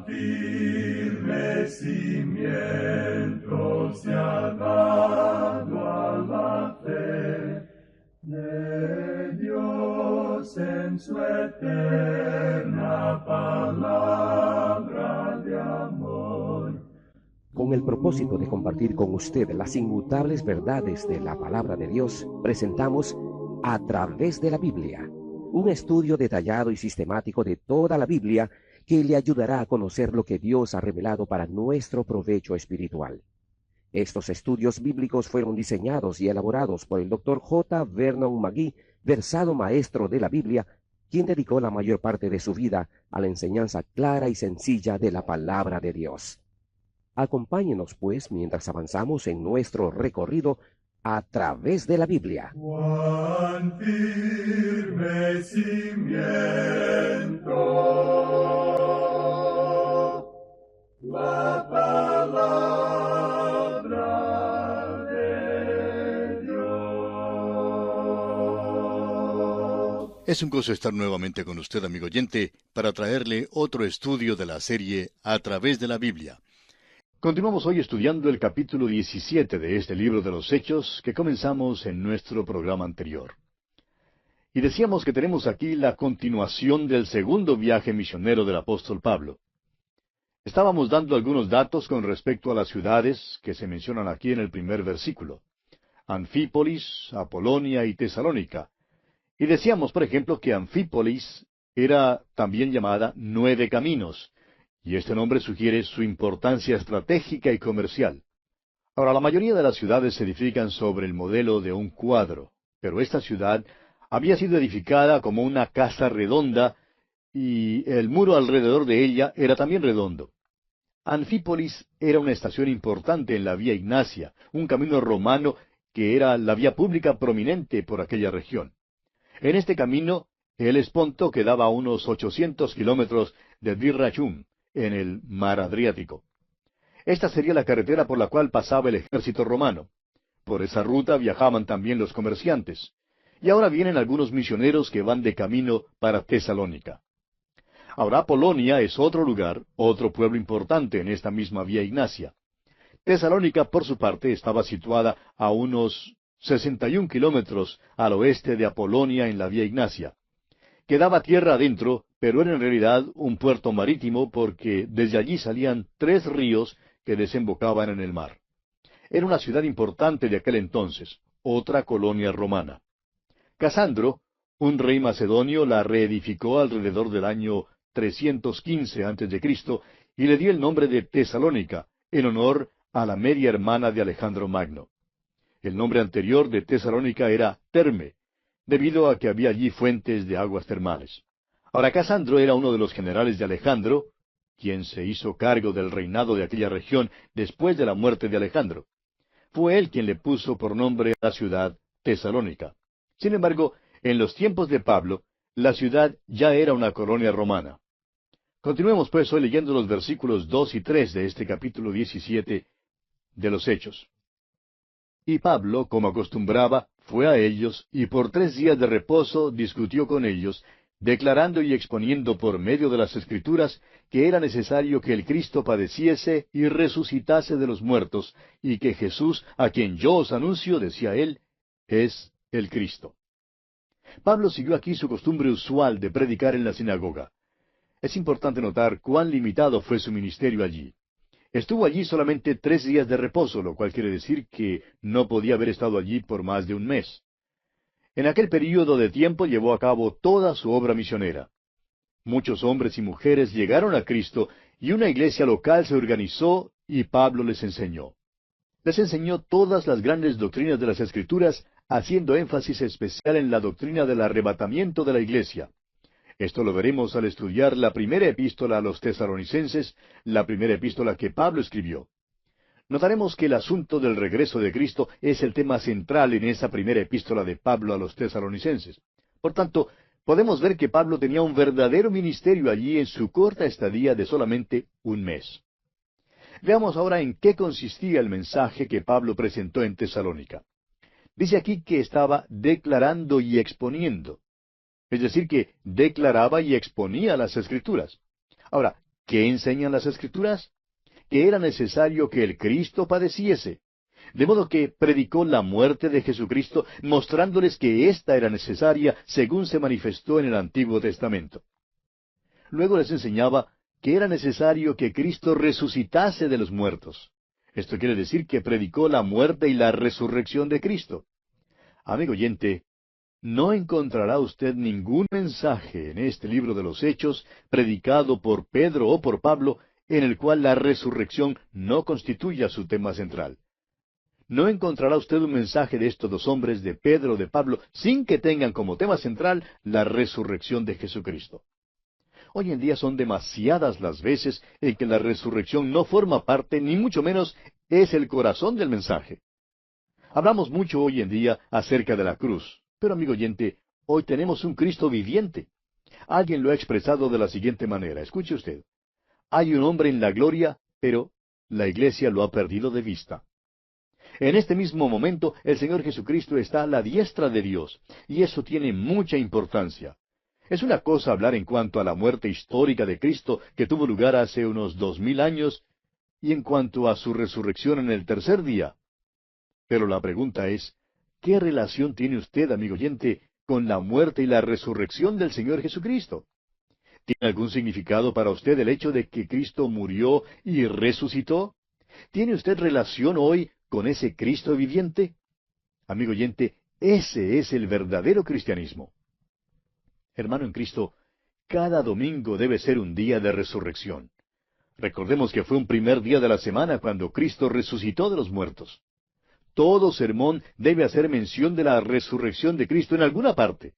firme cimiento se ha dado a la fe de Dios en su eterna palabra de amor. Con el propósito de compartir con usted las inmutables verdades de la palabra de Dios, presentamos A Través de la Biblia, un estudio detallado y sistemático de toda la Biblia que le ayudará a conocer lo que Dios ha revelado para nuestro provecho espiritual. Estos estudios bíblicos fueron diseñados y elaborados por el Dr. J. Vernon McGee, versado maestro de la Biblia, quien dedicó la mayor parte de su vida a la enseñanza clara y sencilla de la palabra de Dios. Acompáñenos, pues, mientras avanzamos en nuestro recorrido a través de la Biblia. Cuán firme cimiento la palabra de Dios. Es un gozo estar nuevamente con usted, amigo oyente, para traerle otro estudio de la serie A Través de la Biblia. Continuamos hoy estudiando el capítulo 17 de este libro de los Hechos que comenzamos en nuestro programa anterior. Y decíamos que tenemos aquí la continuación del segundo viaje misionero del apóstol Pablo. Estábamos dando algunos datos con respecto a las ciudades que se mencionan aquí en el primer versículo: Anfípolis, Apolonia y Tesalónica. Y decíamos, por ejemplo, que Anfípolis era también llamada Nueve Caminos, y este nombre sugiere su importancia estratégica y comercial. Ahora, la mayoría de las ciudades se edifican sobre el modelo de un cuadro, pero esta ciudad había sido edificada como una casa redonda, y el muro alrededor de ella era también redondo. Anfípolis era una estación importante en la Vía Ignacia, un camino romano que era la vía pública prominente por aquella región. En este camino, el Esponto quedaba a unos 800 kilómetros de Dyrrachum, en el mar Adriático. Esta sería la carretera por la cual pasaba el ejército romano. Por esa ruta viajaban también los comerciantes. Y ahora vienen algunos misioneros que van de camino para Tesalónica. Ahora Apolonia es otro lugar, otro pueblo importante en esta misma Vía Ignacia. Tesalónica, por su parte, estaba situada a unos 61 kilómetros al oeste de Apolonia en la Vía Ignacia. Quedaba tierra adentro, pero era en realidad un puerto marítimo porque desde allí salían 3 ríos que desembocaban en el mar. Era una ciudad importante de aquel entonces, otra colonia romana. Casandro, un rey macedonio, la reedificó alrededor del año 315 a.C. y le dio el nombre de Tesalónica, en honor a la media hermana de Alejandro Magno. El nombre anterior de Tesalónica era Terme, debido a que había allí fuentes de aguas termales. Ahora, Casandro era uno de los generales de Alejandro, quien se hizo cargo del reinado de aquella región después de la muerte de Alejandro. Fue él quien le puso por nombre a la ciudad Tesalónica. Sin embargo, en los tiempos de Pablo, la ciudad ya era una colonia romana. Continuemos pues hoy leyendo los versículos 2 y 3 de este capítulo 17 de los Hechos. Y Pablo, como acostumbraba, fue a ellos, y por 3 días de reposo discutió con ellos, declarando y exponiendo por medio de las Escrituras que era necesario que el Cristo padeciese y resucitase de los muertos, y que Jesús, a quien yo os anuncio, decía él, es el Cristo. Pablo siguió aquí su costumbre usual de predicar en la sinagoga. Es importante notar cuán limitado fue su ministerio allí. Estuvo allí solamente 3 días de reposo, lo cual quiere decir que no podía haber estado allí por más de un mes. En aquel período de tiempo llevó a cabo toda su obra misionera. Muchos hombres y mujeres llegaron a Cristo y una iglesia local se organizó y Pablo les enseñó. Les enseñó todas las grandes doctrinas de las Escrituras, haciendo énfasis especial en la doctrina del arrebatamiento de la iglesia. Esto lo veremos al estudiar la primera epístola a los tesalonicenses, la primera epístola que Pablo escribió. Notaremos que el asunto del regreso de Cristo es el tema central en esa primera epístola de Pablo a los tesalonicenses. Por tanto, podemos ver que Pablo tenía un verdadero ministerio allí en su corta estadía de solamente un mes. Veamos ahora en qué consistía el mensaje que Pablo presentó en Tesalónica. Dice aquí que estaba declarando y exponiendo. Es decir, que declaraba y exponía las Escrituras. Ahora, ¿Qué enseñan las Escrituras? Que era necesario que el Cristo padeciese. De modo que predicó la muerte de Jesucristo, mostrándoles que ésta era necesaria según se manifestó en el Antiguo Testamento. Luego les enseñaba que era necesario que Cristo resucitase de los muertos. Esto quiere decir que predicó la muerte y la resurrección de Cristo. Amigo oyente, no encontrará usted ningún mensaje en este libro de los Hechos, predicado por Pedro o por Pablo, en el cual la resurrección no constituya su tema central. No encontrará usted un mensaje de estos dos hombres, de Pedro o de Pablo, sin que tengan como tema central la resurrección de Jesucristo. Hoy en día son demasiadas las veces en que la resurrección no forma parte, ni mucho menos es el corazón del mensaje. Hablamos mucho hoy en día acerca de la cruz, pero amigo oyente, hoy tenemos un Cristo viviente. Alguien lo ha expresado de la siguiente manera, escuche usted. Hay un hombre en la gloria, pero la iglesia lo ha perdido de vista. En este mismo momento, el Señor Jesucristo está a la diestra de Dios, y eso tiene mucha importancia. Es una cosa hablar en cuanto a la muerte histórica de Cristo que tuvo lugar hace unos 2000 años, y en cuanto a su resurrección en el tercer día. Pero la pregunta es, ¿qué relación tiene usted, amigo oyente, con la muerte y la resurrección del Señor Jesucristo? ¿Tiene algún significado para usted el hecho de que Cristo murió y resucitó? ¿Tiene usted relación hoy con ese Cristo viviente? Amigo oyente, ese es el verdadero cristianismo. Hermano en Cristo, cada domingo debe ser un día de resurrección. Recordemos que fue un primer día de la semana cuando Cristo resucitó de los muertos. Todo sermón debe hacer mención de la resurrección de Cristo en alguna parte.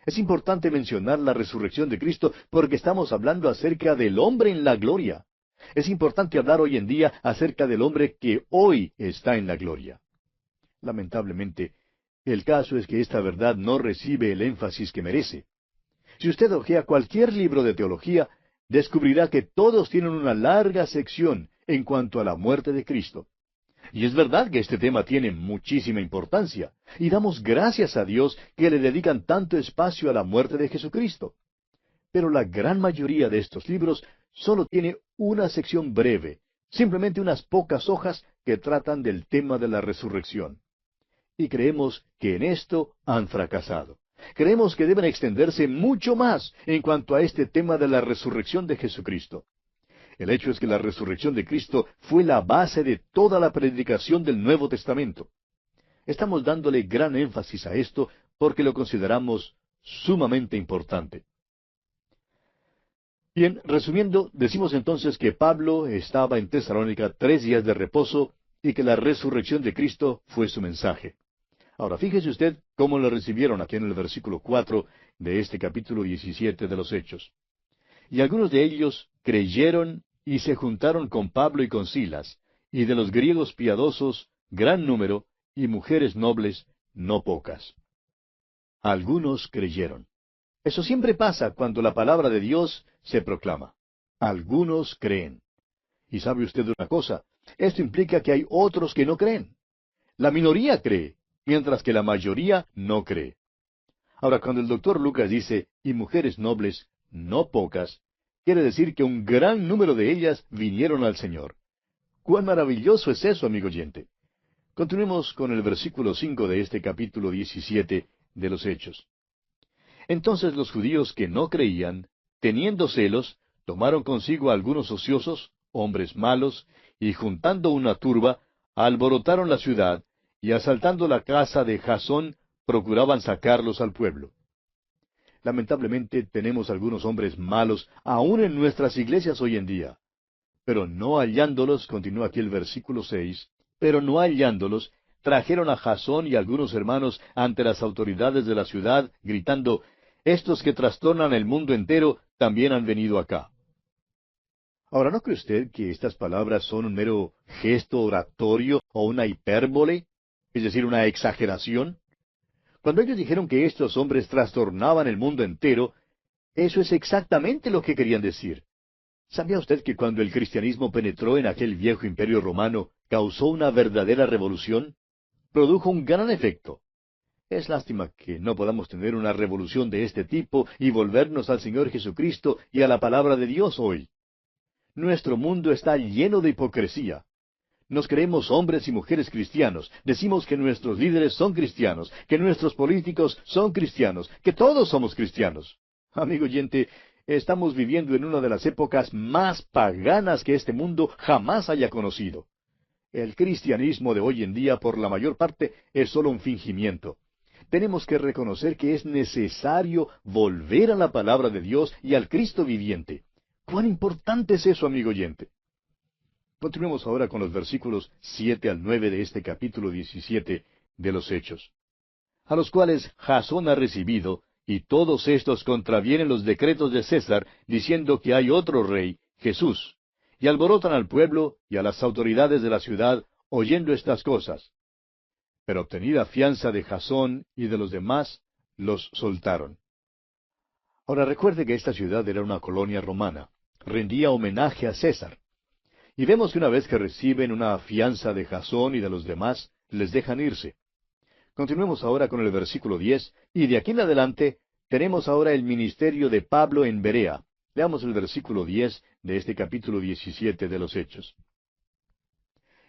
Es importante mencionar la resurrección de Cristo porque estamos hablando acerca del hombre en la gloria. Es importante hablar hoy en día acerca del hombre que hoy está en la gloria. Lamentablemente, el caso es que esta verdad no recibe el énfasis que merece. Si usted hojea cualquier libro de teología, descubrirá que todos tienen una larga sección en cuanto a la muerte de Cristo. Y es verdad que este tema tiene muchísima importancia, y damos gracias a Dios que le dedican tanto espacio a la muerte de Jesucristo. Pero la gran mayoría de estos libros solo tiene una sección breve, simplemente unas pocas hojas que tratan del tema de la resurrección. Y creemos que en esto han fracasado. Creemos que deben extenderse mucho más en cuanto a este tema de la resurrección de Jesucristo. El hecho es que la resurrección de Cristo fue la base de toda la predicación del Nuevo Testamento. Estamos dándole gran énfasis a esto porque lo consideramos sumamente importante. Bien, resumiendo, decimos entonces que Pablo estaba en Tesalónica 3 días de reposo y que la resurrección de Cristo fue su mensaje. Ahora, fíjese usted cómo lo recibieron aquí en el versículo 4 de este capítulo 17 de los Hechos. Y algunos de ellos creyeron y se juntaron con Pablo y con Silas, y de los griegos piadosos, gran número, y mujeres nobles, no pocas. Algunos creyeron. Eso siempre pasa cuando la palabra de Dios se proclama. Algunos creen. Y sabe usted una cosa, esto implica que hay otros que no creen. La minoría cree, mientras que la mayoría no cree. Ahora, cuando el doctor Lucas dice, y mujeres nobles, no pocas, quiere decir que un gran número de ellas vinieron al Señor. ¡Cuán maravilloso es eso, amigo oyente! Continuemos con el versículo 5 de este capítulo 17 de los Hechos. Entonces los judíos que no creían, teniendo celos, tomaron consigo a algunos ociosos, hombres malos, y juntando una turba, alborotaron la ciudad, y asaltando la casa de Jasón, procuraban sacarlos al pueblo. Lamentablemente tenemos algunos hombres malos aún en nuestras iglesias hoy en día. Pero no hallándolos, continúa aquí el versículo 6, pero no hallándolos, trajeron a Jasón y algunos hermanos ante las autoridades de la ciudad, gritando, estos que trastornan el mundo entero también han venido acá. Ahora, ¿no cree usted que estas palabras son un mero gesto oratorio o una hipérbole? Es decir, una exageración. Cuando ellos dijeron que estos hombres trastornaban el mundo entero, eso es exactamente lo que querían decir. ¿Sabía usted que cuando el cristianismo penetró en aquel viejo imperio romano, causó una verdadera revolución? Produjo un gran efecto. Es lástima que no podamos tener una revolución de este tipo y volvernos al Señor Jesucristo y a la palabra de Dios hoy. Nuestro mundo está lleno de hipocresía. Nos creemos hombres y mujeres cristianos. Decimos que nuestros líderes son cristianos, que nuestros políticos son cristianos, que todos somos cristianos. Amigo oyente, estamos viviendo en una de las épocas más paganas que este mundo jamás haya conocido. El cristianismo de hoy en día, por la mayor parte, es solo un fingimiento. Tenemos que reconocer que es necesario volver a la palabra de Dios y al Cristo viviente. ¿Cuán importante es eso, amigo oyente? Continuemos ahora con los versículos 7 al 9 de este capítulo 17 de los Hechos. A los cuales Jasón ha recibido, y todos estos contravienen los decretos de César, diciendo que hay otro rey, Jesús, y alborotan al pueblo y a las autoridades de la ciudad, oyendo estas cosas. Pero obtenida fianza de Jasón y de los demás, los soltaron. Ahora recuerde que esta ciudad era una colonia romana, rendía homenaje a César. Y vemos que una vez que reciben una fianza de Jasón y de los demás, les dejan irse. Continuemos ahora con el versículo 10, y de aquí en adelante tenemos ahora el ministerio de Pablo en Berea. Leamos el versículo 10 de este capítulo 17 de los Hechos.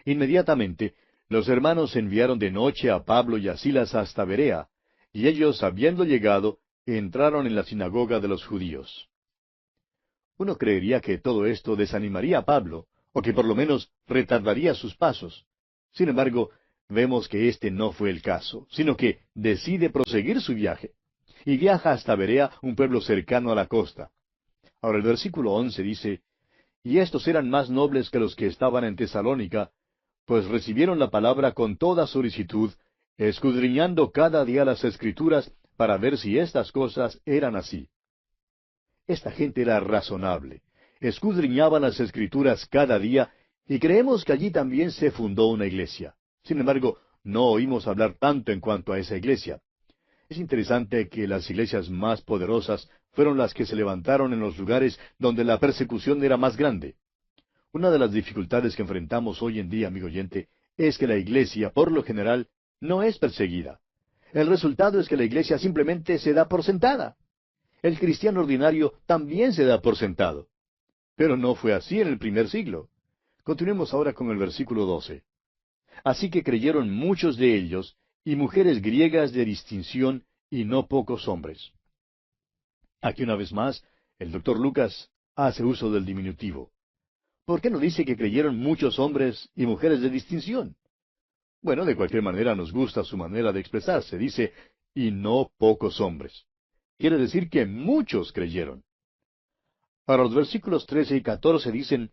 Inmediatamente, los hermanos enviaron de noche a Pablo y a Silas hasta Berea, y ellos, habiendo llegado, entraron en la sinagoga de los judíos. Uno creería que todo esto desanimaría a Pablo, o que por lo menos retardaría sus pasos. Sin embargo, vemos que este no fue el caso, sino que decide proseguir su viaje, y viaja hasta Berea, un pueblo cercano a la costa. Ahora el versículo 11 dice, y estos eran más nobles que los que estaban en Tesalónica, pues recibieron la palabra con toda solicitud, escudriñando cada día las Escrituras para ver si estas cosas eran así. Esta gente era razonable. Escudriñaban las Escrituras cada día, y creemos que allí también se fundó una iglesia. Sin embargo, no oímos hablar tanto en cuanto a esa iglesia. Es interesante que las iglesias más poderosas fueron las que se levantaron en los lugares donde la persecución era más grande. Una de las dificultades que enfrentamos hoy en día, amigo oyente, es que la iglesia, por lo general, no es perseguida. El resultado es que la iglesia simplemente se da por sentada. El cristiano ordinario también se da por sentado. Pero no fue así en el primer siglo. Continuemos ahora con el versículo 12. Así que creyeron muchos de ellos, y mujeres griegas de distinción, y no pocos hombres. Aquí una vez más, el doctor Lucas hace uso del diminutivo. ¿Por qué no dice que creyeron muchos hombres y mujeres de distinción? Bueno, de cualquier manera nos gusta su manera de expresarse. Dice, y no pocos hombres. Quiere decir que muchos creyeron. Ahora los versículos 13 y 14 dicen,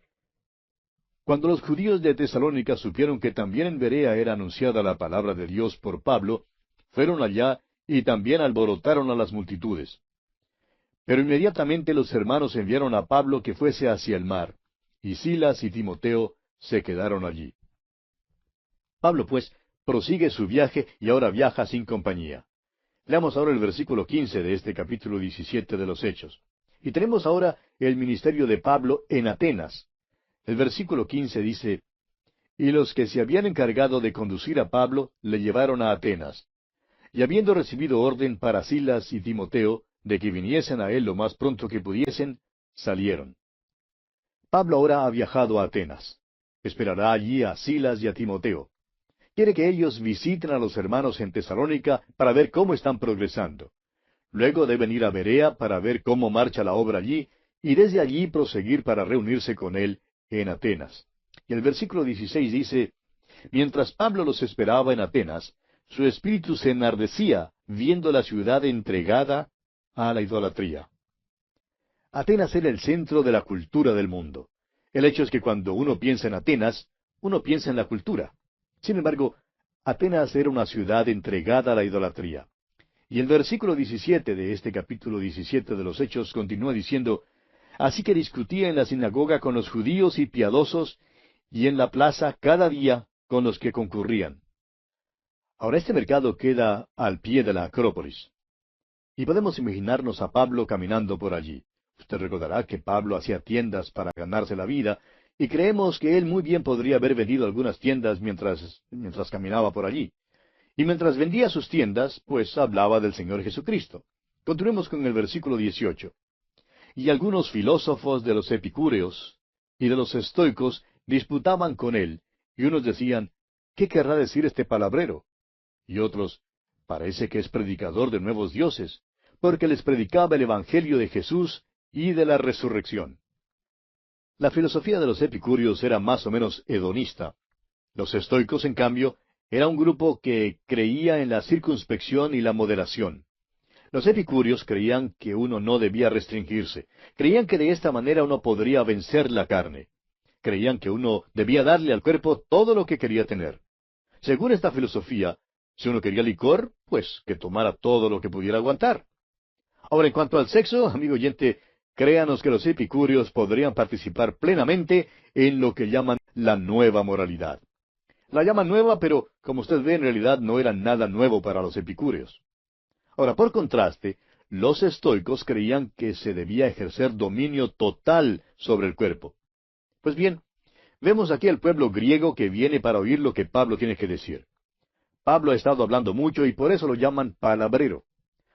cuando los judíos de Tesalónica supieron que también en Berea era anunciada la palabra de Dios por Pablo, fueron allá y también alborotaron a las multitudes. Pero inmediatamente los hermanos enviaron a Pablo que fuese hacia el mar, y Silas y Timoteo se quedaron allí. Pablo, pues, prosigue su viaje y ahora viaja sin compañía. Leamos ahora el versículo 15 de este capítulo 17 de los Hechos. Y tenemos ahora el ministerio de Pablo en Atenas. El versículo 15 dice, y los que se habían encargado de conducir a Pablo le llevaron a Atenas. Y habiendo recibido orden para Silas y Timoteo, de que viniesen a él lo más pronto que pudiesen, salieron. Pablo ahora ha viajado a Atenas. Esperará allí a Silas y a Timoteo. Quiere que ellos visiten a los hermanos en Tesalónica para ver cómo están progresando. Luego deben ir a Berea para ver cómo marcha la obra allí, y desde allí proseguir para reunirse con él en Atenas. Y el versículo 16 dice, mientras Pablo los esperaba en Atenas, su espíritu se enardecía viendo la ciudad entregada a la idolatría. Atenas era el centro de la cultura del mundo. El hecho es que cuando uno piensa en Atenas, uno piensa en la cultura. Sin embargo, Atenas era una ciudad entregada a la idolatría. Y el versículo 17 de este capítulo 17 de los Hechos continúa diciendo, así que discutía en la sinagoga con los judíos y piadosos, y en la plaza cada día con los que concurrían. Ahora este mercado queda al pie de la Acrópolis. Y podemos imaginarnos a Pablo caminando por allí. Usted recordará que Pablo hacía tiendas para ganarse la vida, y creemos que él muy bien podría haber vendido algunas tiendas mientras caminaba por allí. Y mientras vendía sus tiendas, pues hablaba del Señor Jesucristo. Continuemos con el versículo 18. Y algunos filósofos de los epicúreos, y de los estoicos disputaban con él, y unos decían, ¿qué querrá decir este palabrero? Y otros, parece que es predicador de nuevos dioses, porque les predicaba el Evangelio de Jesús y de la resurrección. La filosofía de los epicúreos era más o menos hedonista. Los estoicos, en cambio, era un grupo que creía en la circunspección y la moderación. Los epicúreos creían que uno no debía restringirse. Creían que de esta manera uno podría vencer la carne. Creían que uno debía darle al cuerpo todo lo que quería tener. Según esta filosofía, si uno quería licor, pues que tomara todo lo que pudiera aguantar. Ahora, en cuanto al sexo, amigo oyente, créanos que los epicúreos podrían participar plenamente en lo que llaman la nueva moralidad. La llaman nueva, pero como usted ve, en realidad no era nada nuevo para los epicúreos. Ahora, por contraste, los estoicos creían que se debía ejercer dominio total sobre el cuerpo. Pues bien, vemos aquí al pueblo griego que viene para oír lo que Pablo tiene que decir. Pablo ha estado hablando mucho y por eso lo llaman palabrero.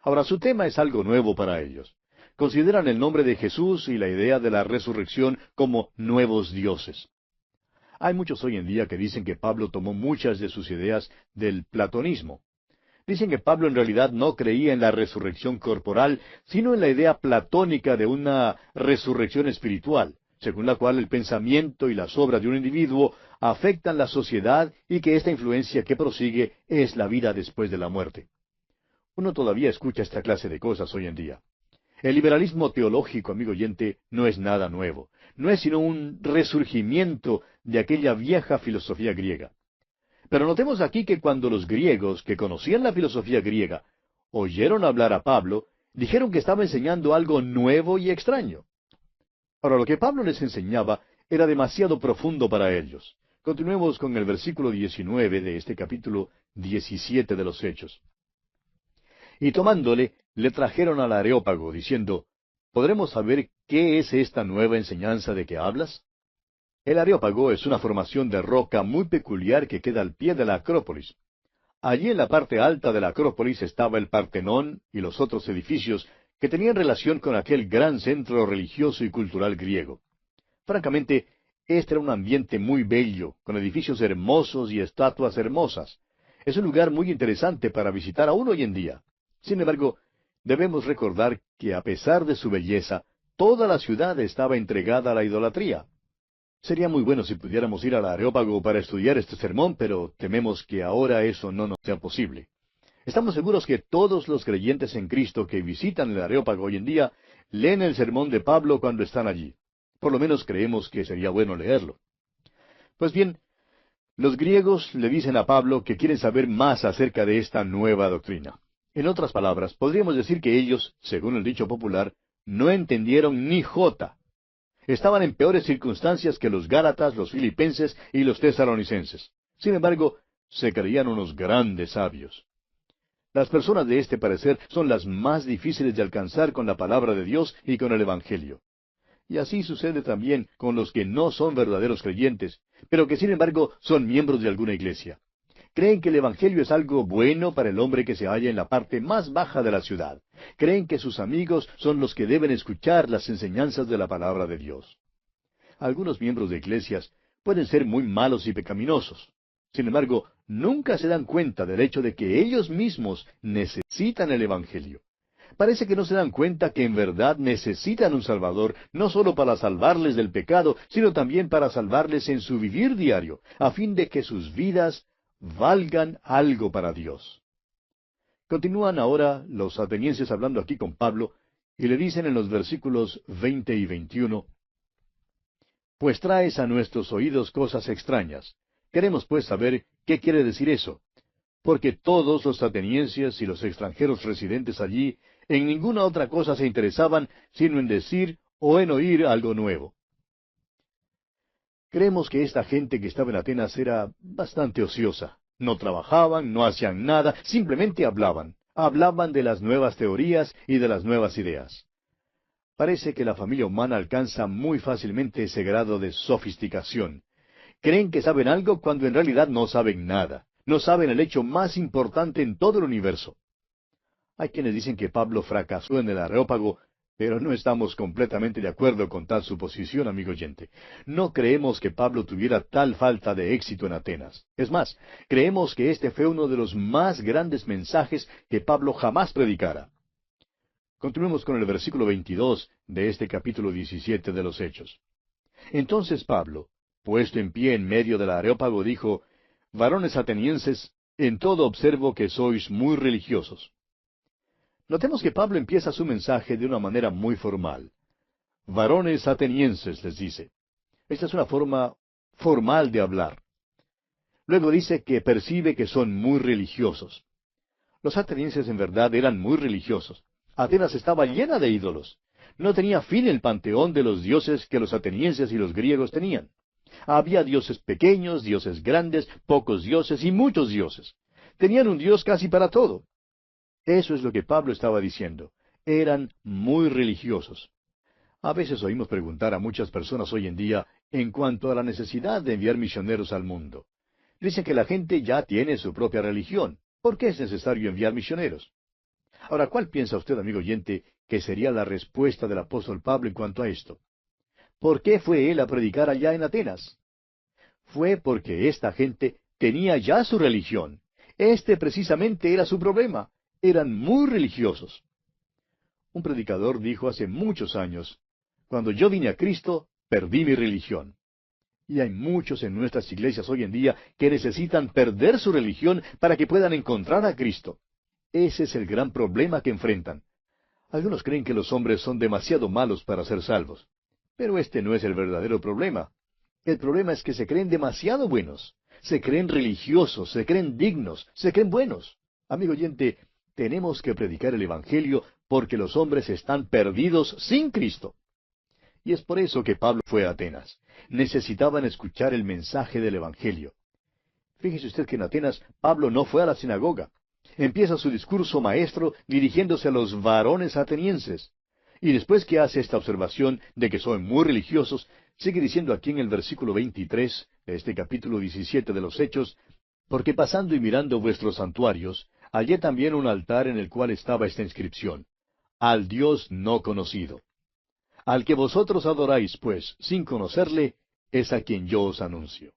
Ahora, su tema es algo nuevo para ellos. Consideran el nombre de Jesús y la idea de la resurrección como nuevos dioses. Hay muchos hoy en día que dicen que Pablo tomó muchas de sus ideas del platonismo. Dicen que Pablo en realidad no creía en la resurrección corporal, sino en la idea platónica de una resurrección espiritual, según la cual el pensamiento y las obras de un individuo afectan la sociedad y que esta influencia que prosigue es la vida después de la muerte. Uno todavía escucha esta clase de cosas hoy en día. El liberalismo teológico, amigo oyente, no es nada nuevo. No es sino un resurgimiento de aquella vieja filosofía griega. Pero notemos aquí que cuando los griegos, que conocían la filosofía griega, oyeron hablar a Pablo, dijeron que estaba enseñando algo nuevo y extraño. Ahora, lo que Pablo les enseñaba era demasiado profundo para ellos. Continuemos con el versículo 19 de este capítulo 17 de los Hechos. Y tomándole, le trajeron al Areópago, diciendo, ¿podremos saber qué es esta nueva enseñanza de que hablas? El Areópago es una formación de roca muy peculiar que queda al pie de la Acrópolis. Allí en la parte alta de la Acrópolis estaba el Partenón y los otros edificios que tenían relación con aquel gran centro religioso y cultural griego. Francamente, este era un ambiente muy bello, con edificios hermosos y estatuas hermosas. Es un lugar muy interesante para visitar aún hoy en día. Sin embargo, debemos recordar que a pesar de su belleza, toda la ciudad estaba entregada a la idolatría. Sería muy bueno si pudiéramos ir al Areópago para estudiar este sermón, pero tememos que ahora eso no nos sea posible. Estamos seguros que todos los creyentes en Cristo que visitan el Areópago hoy en día leen el sermón de Pablo cuando están allí. Por lo menos creemos que sería bueno leerlo. Pues bien, los griegos le dicen a Pablo que quieren saber más acerca de esta nueva doctrina. En otras palabras, podríamos decir que ellos, según el dicho popular, no entendieron ni jota. Estaban en peores circunstancias que los Gálatas, los Filipenses y los Tesalonicenses. Sin embargo, se creían unos grandes sabios. Las personas de este parecer son las más difíciles de alcanzar con la palabra de Dios y con el Evangelio. Y así sucede también con los que no son verdaderos creyentes, pero que sin embargo son miembros de alguna iglesia. Creen que el Evangelio es algo bueno para el hombre que se halla en la parte más baja de la ciudad. Creen que sus amigos son los que deben escuchar las enseñanzas de la palabra de Dios. Algunos miembros de iglesias pueden ser muy malos y pecaminosos. Sin embargo, nunca se dan cuenta del hecho de que ellos mismos necesitan el Evangelio. Parece que no se dan cuenta que en verdad necesitan un Salvador, no solo para salvarles del pecado, sino también para salvarles en su vivir diario, a fin de que sus vidas valgan algo para Dios. Continúan ahora los atenienses hablando aquí con Pablo, y le dicen en los versículos 20 y 21, Pues traes a nuestros oídos cosas extrañas. Queremos pues saber qué quiere decir eso, porque todos los atenienses y los extranjeros residentes allí en ninguna otra cosa se interesaban sino en decir o en oír algo nuevo. Creemos que esta gente que estaba en Atenas era bastante ociosa. No trabajaban, no hacían nada, simplemente hablaban. Hablaban de las nuevas teorías y de las nuevas ideas. Parece que la familia humana alcanza muy fácilmente ese grado de sofisticación. Creen que saben algo cuando en realidad no saben nada. No saben el hecho más importante en todo el universo. Hay quienes dicen que Pablo fracasó en el Areópago Pero no estamos completamente de acuerdo con tal suposición, amigo oyente. No creemos que Pablo tuviera tal falta de éxito en Atenas. Es más, creemos que este fue uno de los más grandes mensajes que Pablo jamás predicara. Continuemos con el versículo 22 de este capítulo 17 de los Hechos. Entonces Pablo, puesto en pie en medio del Areópago, dijo, Varones atenienses, en todo observo que sois muy religiosos. Notemos que Pablo empieza su mensaje de una manera muy formal. Varones atenienses, les dice. Esta es una forma formal de hablar. Luego dice que percibe que son muy religiosos. Los atenienses en verdad eran muy religiosos. Atenas estaba llena de ídolos. No tenía fin el panteón de los dioses que los atenienses y los griegos tenían. Había dioses pequeños, dioses grandes, pocos dioses y muchos dioses. Tenían un dios casi para todo. Eso es lo que Pablo estaba diciendo. Eran muy religiosos. A veces oímos preguntar a muchas personas hoy en día en cuanto a la necesidad de enviar misioneros al mundo. Dicen que la gente ya tiene su propia religión. ¿Por qué es necesario enviar misioneros? Ahora, ¿cuál piensa usted, amigo oyente, que sería la respuesta del apóstol Pablo en cuanto a esto? ¿Por qué fue él a predicar allá en Atenas? Fue porque esta gente tenía ya su religión. Este precisamente era su problema. Eran muy religiosos. Un predicador dijo hace muchos años, cuando yo vine a Cristo, perdí mi religión. Y hay muchos en nuestras iglesias hoy en día que necesitan perder su religión para que puedan encontrar a Cristo. Ese es el gran problema que enfrentan. Algunos creen que los hombres son demasiado malos para ser salvos. Pero este no es el verdadero problema. El problema es que se creen demasiado buenos. Se creen religiosos, se creen dignos, se creen buenos. Amigo oyente, tenemos que predicar el Evangelio porque los hombres están perdidos sin Cristo. Y es por eso que Pablo fue a Atenas. Necesitaban escuchar el mensaje del Evangelio. Fíjese usted que en Atenas Pablo no fue a la sinagoga. Empieza su discurso maestro dirigiéndose a los varones atenienses. Y después que hace esta observación de que son muy religiosos, sigue diciendo aquí en el versículo 23 de este capítulo 17 de los Hechos, porque pasando y mirando vuestros santuarios, hallé también un altar en el cual estaba esta inscripción, al Dios no conocido. Al que vosotros adoráis, pues, sin conocerle, es a quien yo os anuncio.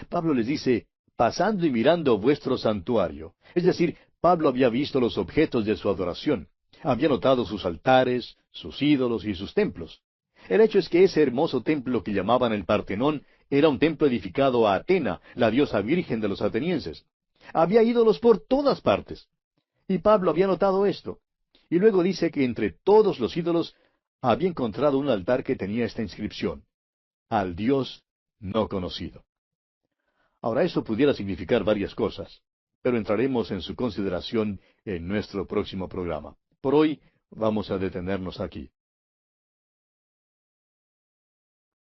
Pablo les dice, pasando y mirando vuestro santuario. Es decir, Pablo había visto los objetos de su adoración. Había notado sus altares, sus ídolos y sus templos. El hecho es que ese hermoso templo que llamaban el Partenón era un templo edificado a Atena, la diosa virgen de los atenienses. Había ídolos por todas partes. Y Pablo había notado esto. Y luego dice que entre todos los ídolos había encontrado un altar que tenía esta inscripción, al Dios no conocido. Ahora, eso pudiera significar varias cosas, pero entraremos en su consideración en nuestro próximo programa. Por hoy vamos a detenernos aquí.